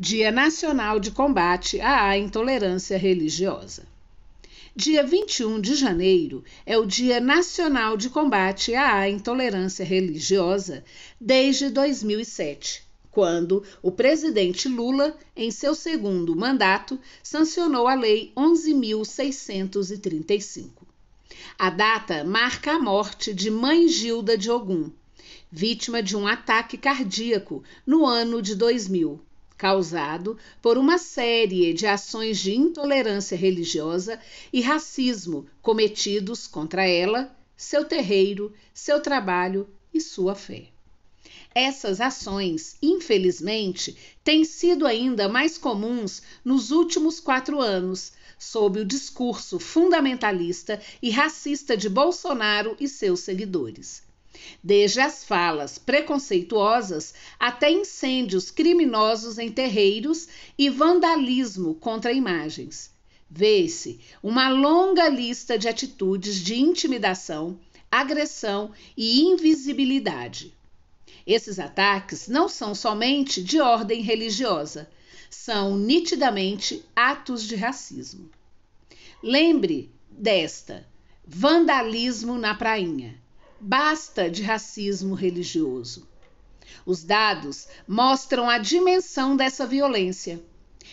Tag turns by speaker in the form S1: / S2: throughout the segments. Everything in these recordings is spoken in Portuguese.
S1: Dia Nacional de Combate à Intolerância Religiosa. Dia 21 de janeiro é o Dia Nacional de Combate à Intolerância Religiosa desde 2007, quando o presidente Lula, em seu segundo mandato, sancionou a Lei 11.635. A data marca a morte de Mãe Gilda de Ogum, vítima de um ataque cardíaco no ano de 2000. Causado por uma série de ações de intolerância religiosa e racismo cometidos contra ela, seu terreiro, seu trabalho e sua fé. Essas ações, infelizmente, têm sido ainda mais comuns nos últimos 4 anos, sob o discurso fundamentalista e racista de Bolsonaro e seus seguidores. Desde as falas preconceituosas até incêndios criminosos em terreiros e vandalismo contra imagens. Vê-se uma longa lista de atitudes de intimidação, agressão e invisibilidade. Esses ataques não são somente de ordem religiosa, são nitidamente atos de racismo. Lembre desta: vandalismo na prainha. Basta de racismo religioso. Os dados mostram a dimensão dessa violência.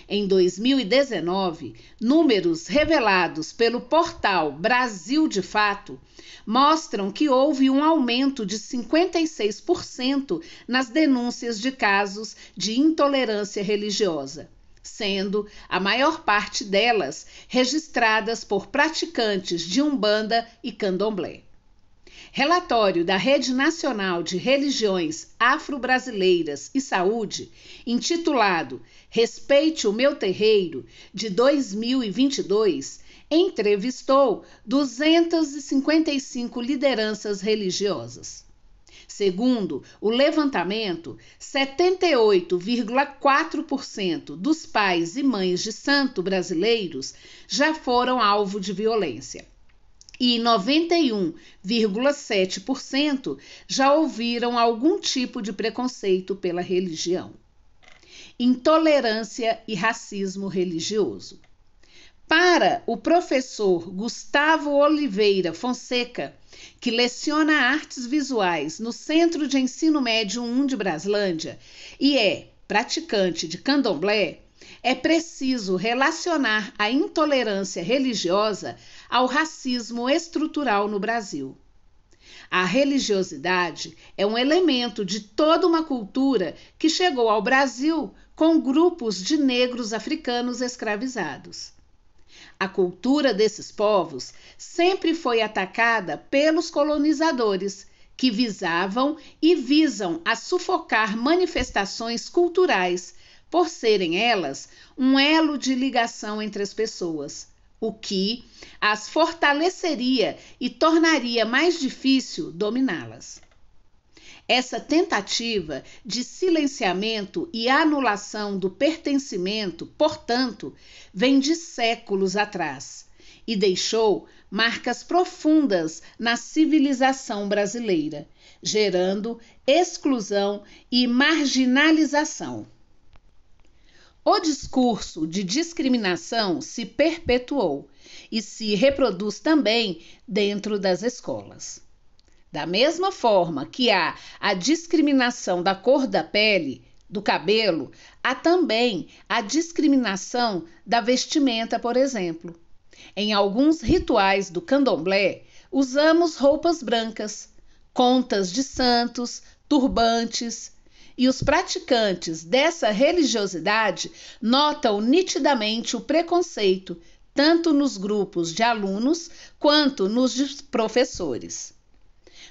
S1: Em 2019, números revelados pelo portal Brasil de Fato mostram que houve um aumento de 56% nas denúncias de casos de intolerância religiosa, sendo a maior parte delas registradas por praticantes de Umbanda e Candomblé. Relatório da Rede Nacional de Religiões Afro-Brasileiras e Saúde, intitulado Respeite o Meu Terreiro, de 2022, entrevistou 255 lideranças religiosas. Segundo o levantamento, 78,4% dos pais e mães de santo brasileiros já foram alvo de violência. E 91,7% já ouviram algum tipo de preconceito pela religião. Intolerância e racismo religioso. Para o professor Gustavo Oliveira Fonseca, que leciona artes visuais no Centro de Ensino Médio 1 de Braslândia e é praticante de candomblé, é preciso relacionar a intolerância religiosa ao racismo estrutural no Brasil. A religiosidade é um elemento de toda uma cultura que chegou ao Brasil com grupos de negros africanos escravizados. A cultura desses povos sempre foi atacada pelos colonizadores, que visavam e visam a sufocar manifestações culturais, por serem elas um elo de ligação entre as pessoas, o que as fortaleceria e tornaria mais difícil dominá-las. Essa tentativa de silenciamento e anulação do pertencimento, portanto, vem de séculos atrás e deixou marcas profundas na civilização brasileira, gerando exclusão e marginalização. O discurso de discriminação se perpetuou e se reproduz também dentro das escolas. Da mesma forma que há a discriminação da cor da pele, do cabelo, há também a discriminação da vestimenta, por exemplo. Em alguns rituais do candomblé, usamos roupas brancas, contas de santos, turbantes, e os praticantes dessa religiosidade notam nitidamente o preconceito, tanto nos grupos de alunos quanto nos de professores.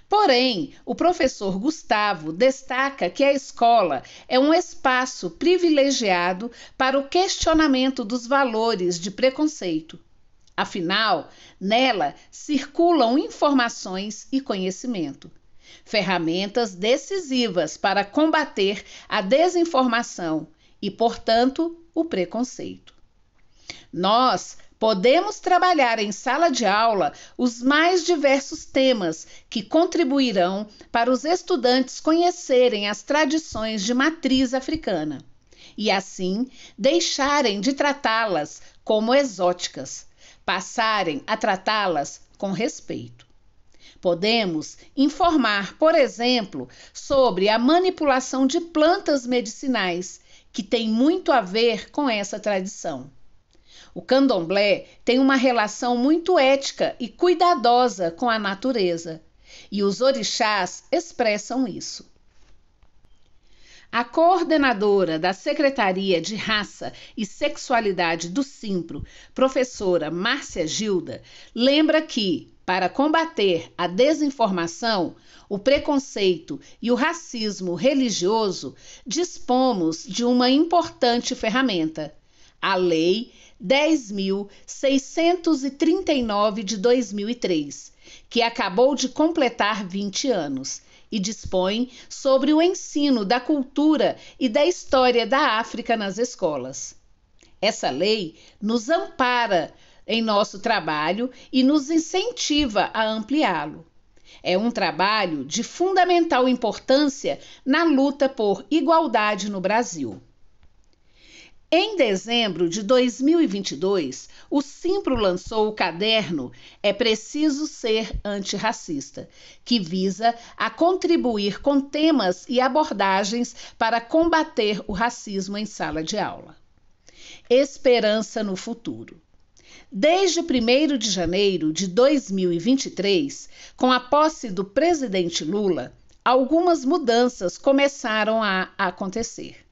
S1: Porém, o professor Gustavo destaca que a escola é um espaço privilegiado para o questionamento dos valores de preconceito. Afinal, nela circulam informações e conhecimento, ferramentas decisivas para combater a desinformação e, portanto, o preconceito. Nós podemos trabalhar em sala de aula os mais diversos temas que contribuirão para os estudantes conhecerem as tradições de matriz africana e assim deixarem de tratá-las como exóticas, passarem a tratá-las com respeito. Podemos informar, por exemplo, sobre a manipulação de plantas medicinais, que tem muito a ver com essa tradição. O candomblé tem uma relação muito ética e cuidadosa com a natureza, e os orixás expressam isso. A coordenadora da Secretaria de Raça e Sexualidade do Simpro, professora Márcia Gilda, lembra que, para combater a desinformação, o preconceito e o racismo religioso, dispomos de uma importante ferramenta, a Lei 10.639 de 2003, que acabou de completar 20 anos, e dispõe sobre o ensino da cultura e da história da África nas escolas. Essa lei nos ampara em nosso trabalho e nos incentiva a ampliá-lo. É um trabalho de fundamental importância na luta por igualdade no Brasil. Em dezembro de 2022, o Simpro lançou o caderno É Preciso Ser Antirracista, que visa a contribuir com temas e abordagens para combater o racismo em sala de aula. Esperança no futuro. Desde 1º de janeiro de 2023, com a posse do presidente Lula, algumas mudanças começaram a acontecer.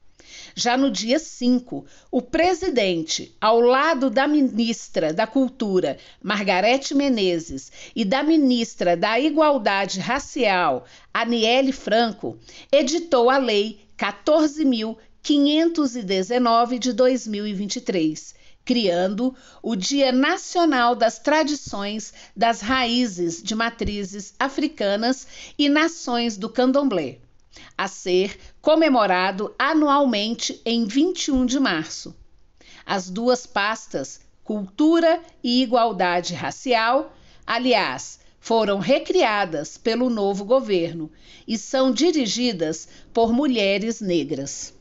S1: Já no dia 5, o presidente, ao lado da ministra da Cultura, Margarete Menezes, e da ministra da Igualdade Racial, Aniele Franco, editou a Lei 14.519 de 2023, criando o Dia Nacional das Tradições das Raízes de Matrizes Africanas e Nações do Candomblé, a ser comemorado anualmente em 21 de março. As duas pastas, Cultura e Igualdade Racial, aliás, foram recriadas pelo novo governo e são dirigidas por mulheres negras.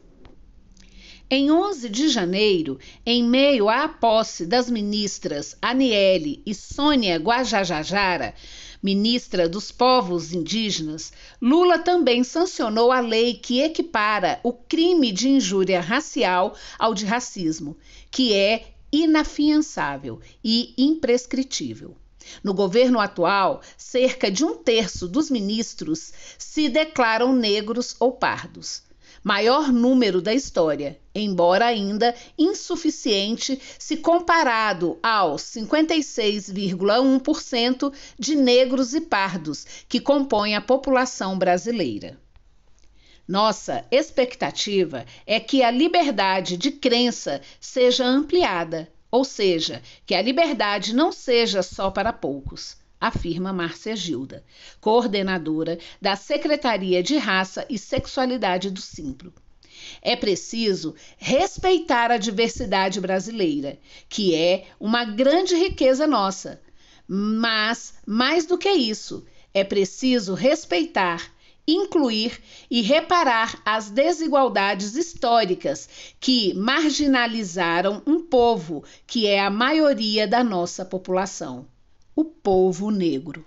S1: Em 11 de janeiro, em meio à posse das ministras Aniele e Sônia Guajajara, ministra dos Povos Indígenas, Lula também sancionou a lei que equipara o crime de injúria racial ao de racismo, que é inafiançável e imprescritível. No governo atual, cerca de 1/3 dos ministros se declaram negros ou pardos. Maior número da história, embora ainda insuficiente se comparado aos 56,1% de negros e pardos que compõem a população brasileira. Nossa expectativa é que a liberdade de crença seja ampliada, ou seja, que a liberdade não seja só para poucos, afirma Márcia Gilda, coordenadora da Secretaria de Raça e Sexualidade do Simpro. É preciso respeitar a diversidade brasileira, que é uma grande riqueza nossa. Mas, mais do que isso, é preciso respeitar, incluir e reparar as desigualdades históricas que marginalizaram um povo que é a maioria da nossa população, o povo negro.